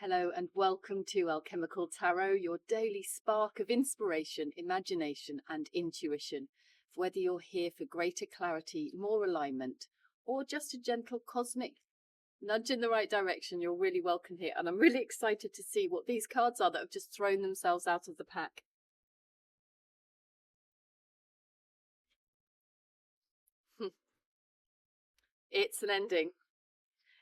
Hello and welcome to Alchemical Tarot, your daily spark of inspiration, imagination and intuition. Whether you're here for greater clarity, more alignment, or just a gentle cosmic nudge in the right direction, you're really welcome here. And I'm really excited to see what these cards are that have just thrown themselves out of the pack. It's an ending.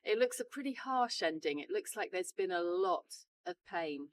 It looks a pretty harsh ending. It looks like there's been a lot of pain.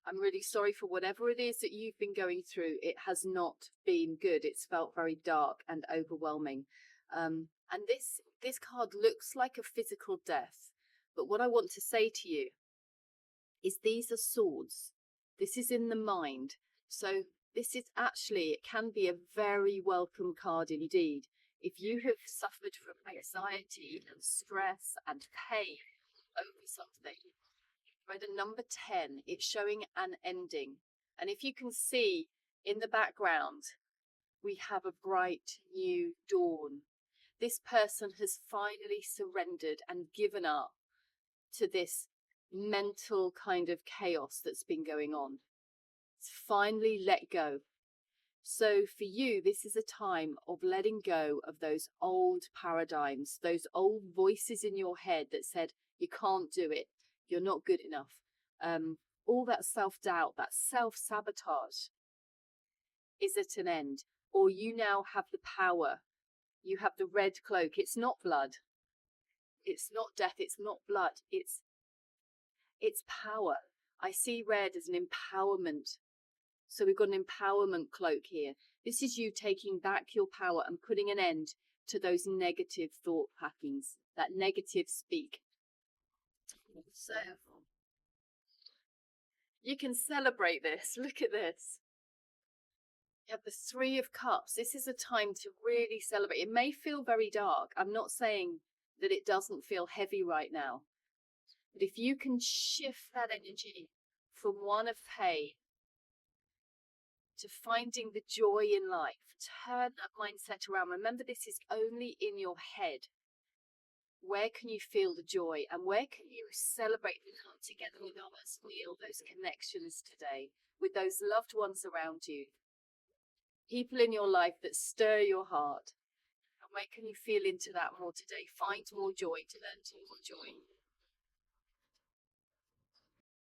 I'm really sorry for whatever it is that you've been going through. It has not been good. It's felt very dark and overwhelming. And this card looks like a physical death. But what I want to say to you is these are swords. This is in the mind. So this is actually, it can be a very welcome card indeed. If you have suffered from anxiety and stress and pain over something, by the number 10, it's showing an ending. And if you can see in the background, we have a bright new dawn. This person has finally surrendered and given up to this mental kind of chaos that's been going on. It's finally let go. So for you, this is a time of letting go of those old paradigms, those old voices in your head that said, you can't do it, you're not good enough. All that self-doubt, that self-sabotage is at an end. Or you now have the power. You have the red cloak. It's not blood. It's not death. It's not blood. It's power. I see red as an empowerment. So we've got an empowerment cloak here. This is you taking back your power and putting an end to those negative thought patterns, that negative speak. So you can celebrate this. Look at this. You have the Three of Cups. This is a time to really celebrate. It may feel very dark. I'm not saying that it doesn't feel heavy right now. But if you can shift that energy from one of pain to finding the joy in life, turn that mindset around. Remember, this is only in your head. Where can you feel the joy, and where can you celebrate and come together with others, feel those connections today with those loved ones around you, people in your life that stir your heart, and where can you feel into that more today? Find more joy, to learn more joy.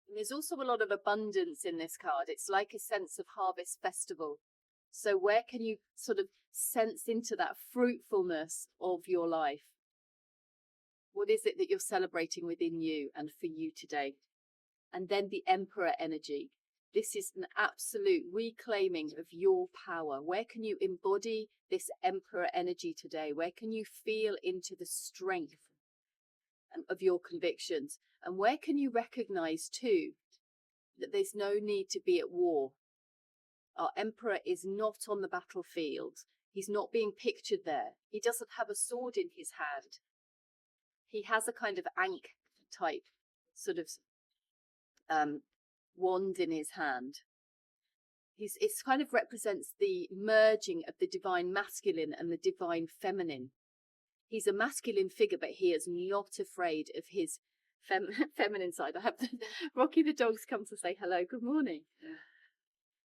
And there's also a lot of abundance in this card. It's like a sense of harvest festival. So where can you sort of sense into that fruitfulness of your life? What is it that you're celebrating within you and for you today? And then the Emperor energy. This is an absolute reclaiming of your power. Where can you embody this Emperor energy today? Where can you feel into the strength of your convictions? And where can you recognize too that there's no need to be at war? Our Emperor is not on the battlefield. He's not being pictured there. He doesn't have a sword in his hand. He has a kind of ankh type sort of wand in his hand. It kind of represents the merging of the divine masculine and the divine feminine. He's a masculine figure, but he is not afraid of his feminine side. I have Rocky the dog's come to say hello. Good morning.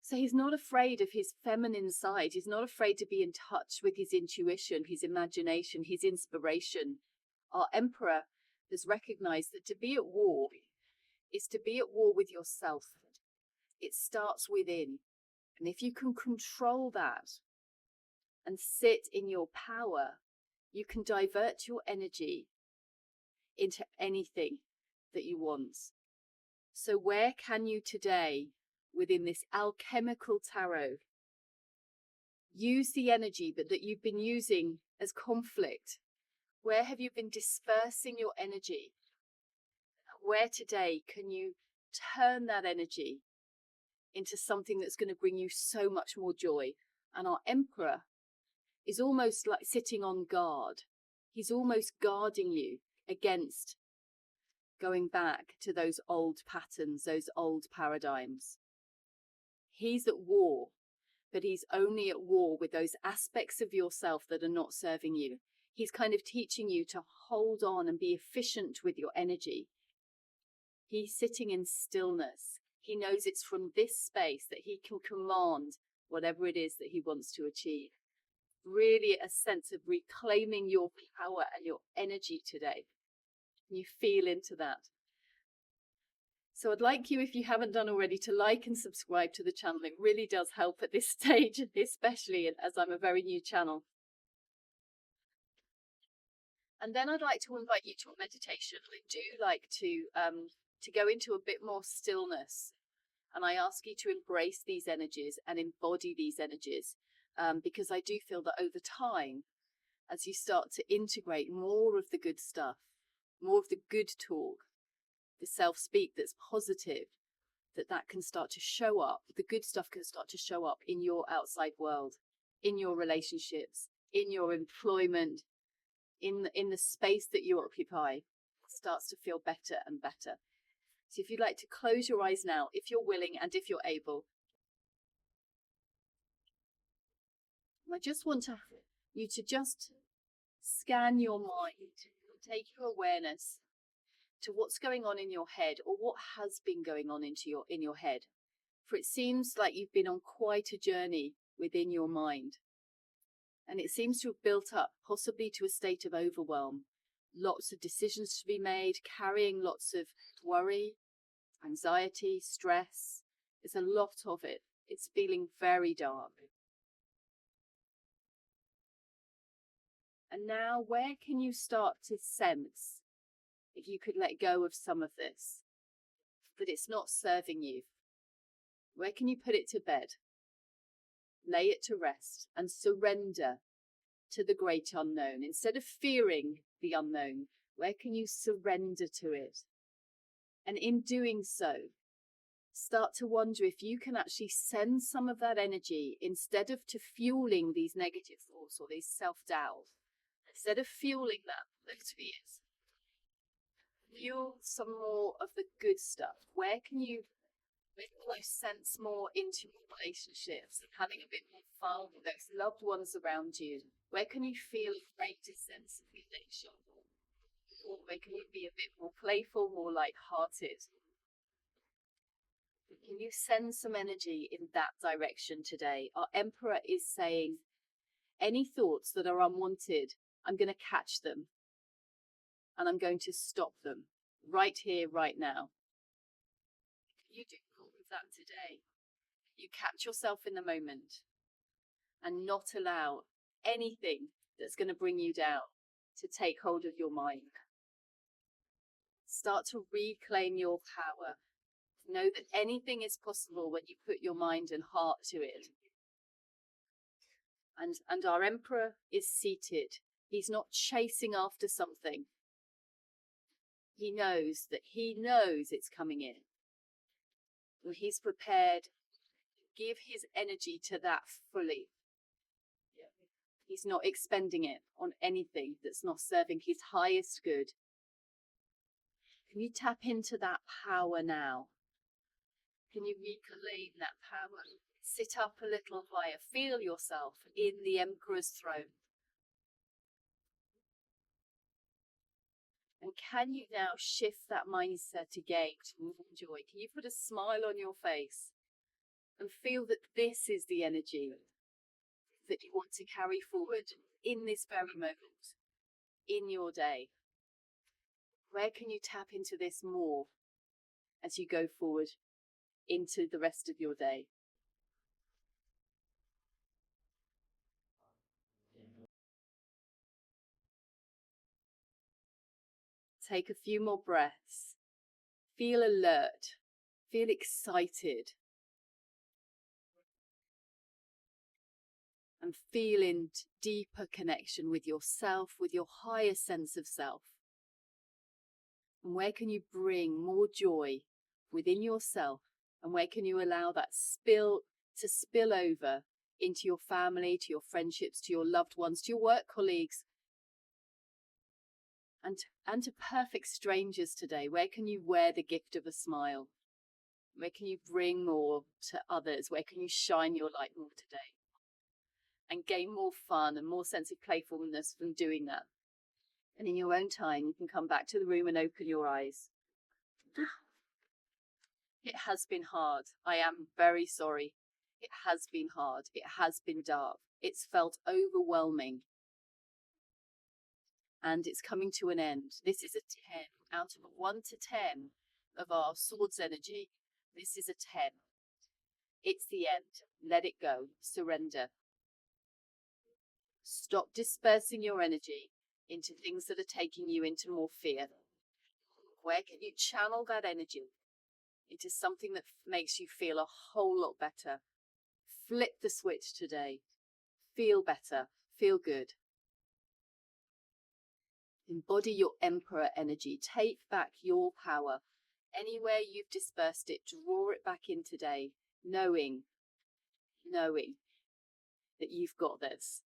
So he's not afraid of his feminine side. He's not afraid to be in touch with his intuition, his imagination, his inspiration. Our Emperor has recognized that to be at war is to be at war with yourself. It starts within. And if you can control that and sit in your power, you can divert your energy into anything that you want. So where can you today, within this alchemical tarot, use the energy that you've been using as conflict? Where have you been dispersing your energy? Where today can you turn that energy into something that's going to bring you so much more joy? And our Emperor is almost like sitting on guard. He's almost guarding you against going back to those old patterns, those old paradigms. He's at war, but he's only at war with those aspects of yourself that are not serving you. He's kind of teaching you to hold on and be efficient with your energy. He's sitting in stillness. He knows it's from this space that he can command whatever it is that he wants to achieve. Really a sense of reclaiming your power and your energy today. You feel into that. So I'd like you, if you haven't done already, to like and subscribe to the channel. It really does help at this stage, especially as I'm a very new channel. And then I'd like to invite you to a meditation. I do like to go into a bit more stillness. And I ask you to embrace these energies and embody these energies, because I do feel that over time, as you start to integrate more of the good stuff, more of the good talk, the self-speak that's positive, that can start to show up. The good stuff can start to show up in your outside world, in your relationships, in your employment, in the space that you occupy. It starts to feel better and better. So if you'd like to close your eyes now, if you're willing and if you're able. I just want you to just scan your mind, take your awareness to what's going on in your head, or what has been going on in your head. For it seems like you've been on quite a journey within your mind. And it seems to have built up, possibly to a state of overwhelm. Lots of decisions to be made, carrying lots of worry, anxiety, stress. There's a lot of it. It's feeling very dark. And now, where can you start to sense, if you could let go of some of this, that it's not serving you? Where can you put it to bed? Lay it to rest and surrender to the great unknown. Instead of fearing the unknown, where can you surrender to it? And in doing so, start to wonder if you can actually send some of that energy, instead of to fueling these negative thoughts or these self-doubt, instead of fueling those fears, fuel some more of the good stuff. Where can you sense more into your relationships and having a bit more fun with those loved ones around you? Where can you feel a greater sense of connection? Or where can you be a bit more playful, more light-hearted? Can you send some energy in that direction today? Our Emperor is saying, any thoughts that are unwanted, I'm going to catch them. And I'm going to stop them right here, right now. Can you do all of that today? You catch yourself in the moment and not allow anything that's going to bring you down to take hold of your mind. Start to reclaim your power. Know that anything is possible when you put your mind and heart to it. And our Emperor is seated. He's not chasing after something. He knows it's coming in. And he's prepared to give his energy to that fully. He's not expending it on anything that's not serving his highest good. Can you tap into that power now? Can you reclaim that power? Sit up a little higher. Feel yourself in the Emperor's throne. And can you now shift that mindset again to more joy? Can you put a smile on your face and feel that this is the energy that you want to carry forward in this very moment, in your day? Where can you tap into this more as you go forward into the rest of your day? Take a few more breaths. Feel alert. Feel excited. And feel in deeper connection with yourself, with your higher sense of self. And where can you bring more joy within yourself? And where can you allow that to spill over into your family, to your friendships, to your loved ones, to your work colleagues, and to perfect strangers today? Where can you wear the gift of a smile? Where can you bring more to others? Where can you shine your light more today? And gain more fun and more sense of playfulness from doing that. And in your own time, you can come back to the room and open your eyes. It has been hard. I am very sorry. It has been hard. It has been dark. It's felt overwhelming. And it's coming to an end. This is a 10. Out of a 1 to 10 of our swords energy, this is a 10. It's the end. Let it go. Surrender. Stop dispersing your energy into things that are taking you into more fear. Where can you channel that energy into something that makes you feel a whole lot better? Flip the switch today. Feel better. Feel good. Embody your emperor energy. Take back your power. Anywhere you've dispersed it, draw it back in today, knowing that you've got this.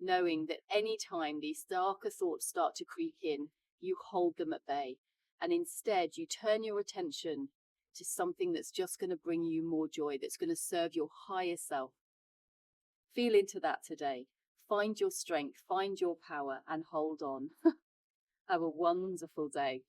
Knowing that any time these darker thoughts start to creep in, you hold them at bay. And instead, you turn your attention to something that's just going to bring you more joy, that's going to serve your higher self. Feel into that today. Find your strength, find your power, and hold on. Have a wonderful day.